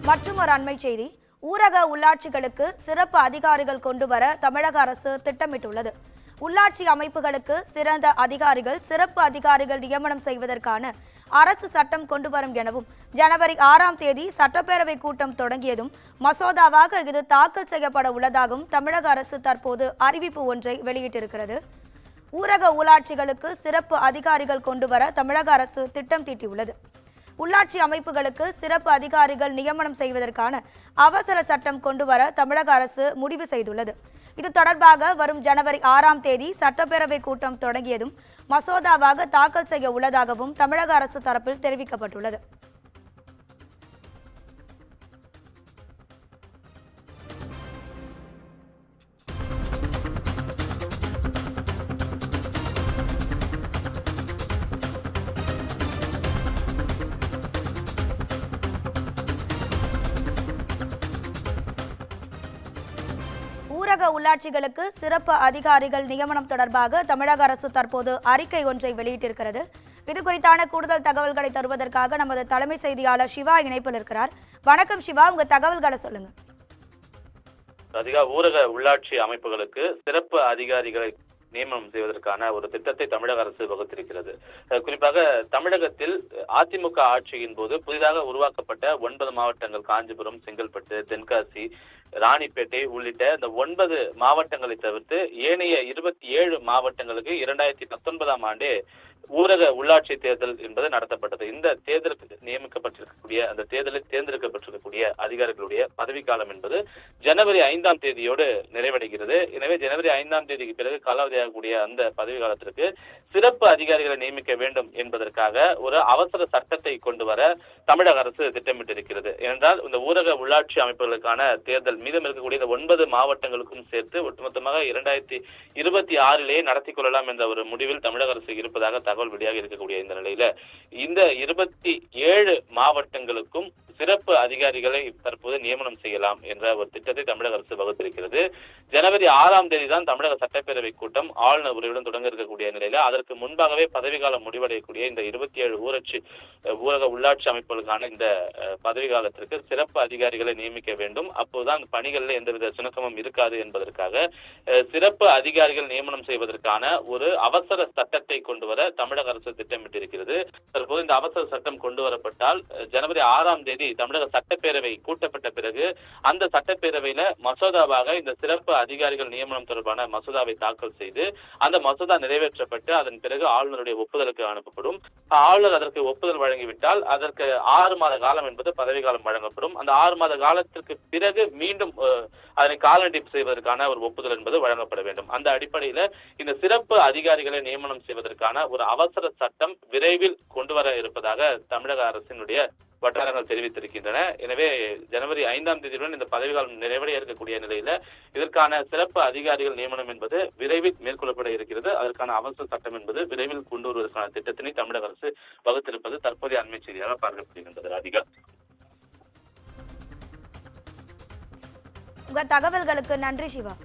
மற்றும் ஒரு அண்மை செய்தி, ஊரக உள்ளாட்சிகளுக்கு சிறப்பு அதிகாரிகள் கொண்டுவர தமிழக அரசு திட்டமிட்டுள்ளது. உள்ளாட்சி அமைப்புகளுக்கு சிறந்த அதிகாரிகள், சிறப்பு அதிகாரிகள் நியமனம் செய்வதற்கான அரசு சட்டம் கொண்டுவரும் எனவும், ஜனவரி 6ஆம் தேதி சட்டப்பேரவை கூட்டம் தொடங்கியதும் மசோதாவாக இது தாக்கல் செய்யப்பட உள்ளதாகவும் தமிழக அரசு தற்போது அறிவிப்பு ஒன்றை வெளியிட்டிருக்கிறது. ஊரக உள்ளாட்சிகளுக்கு சிறப்பு அதிகாரிகள் கொண்டுவர தமிழக அரசு திட்டம் தீட்டியுள்ளது. உள்ளாட்சி அமைப்புகளுக்கு சிறப்பு அதிகாரிகள் நியமனம் செய்வதற்கான அவசர சட்டம் கொண்டுவர தமிழக அரசு முடிவு செய்துள்ளது. இது தொடர்பாக வரும் ஜனவரி 6ஆம் தேதி சட்டப்பேரவை கூட்டம் தொடங்கியதும் மசோதாவாக தாக்கல் செய்ய உள்ளதாகவும் தமிழக அரசு தரப்பில் தெரிவிக்கப்பட்டுள்ளது. ஊரக உள்ளாட்சிகளுக்கு சிறப்பு அதிகாரிகள் நியமனம் தொடர்பாக தமிழக அரசு தற்போது அறிக்கை ஒன்றை வெளியிட்டிருக்கிறது. இது குறித்தான கூடுதல் தகவல்களை தருவதற்காக நமது தலைமை செய்தியாளர் சிவா இணைப்பில் இருக்கிறார். வணக்கம் சிவா, உங்க தகவல்களை சொல்லுங்க. ஊரக உள்ளாட்சி அமைப்புகளுக்கு சிறப்பு அதிகாரிகளை நியமனம் செய்வதற்கான ஒரு திட்டத்தை தமிழக அரசு வகுத்திருக்கிறது. குறிப்பாக தமிழகத்தில் அதிமுக ஆட்சியின் போது புதிதாக உருவாக்கப்பட்ட 9 மாவட்டங்கள், காஞ்சிபுரம், செங்கல்பட்டு, தென்காசி, ராணிப்பேட்டை உள்ளிட்ட இந்த 9 மாவட்டங்களை தவிர்த்து ஏனைய 27 மாவட்டங்களுக்கு 2019ஆம் ஆண்டே ஊரக உள்ளாட்சி தேர்தல் என்பது நடத்தப்பட்டது. இந்த தேர்தலுக்கு நியமிக்கப்பட்டிருக்கக்கூடிய, அந்த தேர்தலில் தேர்ந்தெடுக்கப்பட்டிருக்கக்கூடிய அதிகாரிகளுடைய பதவிக்காலம் என்பது ஜனவரி 5ஆம் தேதியோடு நிறைவடைகிறது. எனவே ஜனவரி 5ஆம் தேதிக்கு பிறகு காலாவதியாகக்கூடிய அந்த பதவி காலத்திற்கு சிறப்பு அதிகாரிகளை நியமிக்க வேண்டும் என்பதற்காக ஒரு அவசர சட்டத்தை கொண்டு வர தமிழக அரசு திட்டமிட்டிருக்கிறது. ஏனென்றால் இந்த ஊரக உள்ளாட்சி அமைப்புகளுக்கான தேர்தல் மீதம் இருக்கக்கூடிய 9 மாவட்டங்களுக்கும் சேர்த்து ஒட்டுமொத்தமாக 2026லேயே நடத்தி கொள்ளலாம் என்ற ஒரு முடிவில் தமிழக அரசு இருப்பதாக தகவல் வெளியாக இருக்கக்கூடிய இந்த நிலையில இந்த 27 மாவட்டங்களுக்கும் சிறப்பு அதிகாரிகளை தற்போது நியமனம் செய்யலாம் என்ற ஒரு திட்டத்தை தமிழக அரசு வகுத்திருக்கிறது. ஜனவரி 6ஆம் தேதி தான் தமிழக சட்டப்பேரவை கூட்டம் ஆளுநர் உரையுடன் தொடங்க இருக்கக்கூடிய நிலையில அதற்கு முன்பாகவே பதவிக்காலம் முடிவடையக்கூடிய இந்த 27 ஊரக உள்ளாட்சி அமைப்புகளுக்கான இந்த பதவி காலத்திற்கு சிறப்பு அதிகாரிகளை நியமிக்க வேண்டும். அப்போதுதான் பணிகளில் எந்தவித சுணக்கமும் இருக்காது என்பதற்காக சிறப்பு அதிகாரிகள் நியமனம் செய்வதற்கான ஒரு அவசர சட்டத்தை கொண்டு வர தமிழக அரசு திட்டமிட்டிருக்கிறது. தற்போது இந்த அவசர சட்டம் கொண்டு வரப்பட்டால் ஜனவரி 6ஆம் தேதி தமிழக சட்டப்பேரவை கூட்டப்பட்ட பிறகு அந்த சட்டப்பேரவையில மசோதாவாக இந்த சிறப்பு அதிகாரிகள் நியமனம் தொடர்பான மசோதாவை தாக்கல் செய்து அந்த மசோதா நிறைவேற்றப்பட்டு அதன் பிறகு ஆளுநருடைய ஒப்புதலுக்கு அனுப்பப்படும். ஆளுநர் அதற்கு ஒப்புதல் வழங்கிவிட்டால் அதற்கு 6 மாத காலம் என்பது பதவி காலம் வழங்கப்படும். அந்த 6 மாத காலத்திற்கு பிறகு மீண்டும் அதனை காலநீட்டிப்பு செய்வதற்கான ஒரு ஒப்புதல் என்பது வழங்கப்பட வேண்டும். அந்த அடிப்படையில இந்த சிறப்பு அதிகாரிகளை நியமனம் செய்வதற்கான ஒரு அவசர சட்டம் விரைவில் கொண்டு வர இருப்பதாக தமிழக அரசினுடைய வட்டாரங்கள் தெரிவித்திருக்கின்றன. எனவே ஜனவரி 5ஆம் தேதியுடன் இந்த பதவிக்காலம் நிறைவடைய இருக்கக்கூடிய நிலையில இதற்கான சிறப்பு அதிகாரிகள் நியமனம் என்பது விரைவில் மேற்கொள்ளப்பட இருக்கிறது. அதற்கான அவசர சட்டம் என்பது விரைவில் கொண்டு வருவதற்கான திட்டத்தினை தமிழக அரசு வகுத்திருப்பது தற்போதைய அண்மை செய்தியாக பார்க்கப்படுகின்றது. ராதிகா, உங்க தகவல்களுக்கு நன்றி சிவா.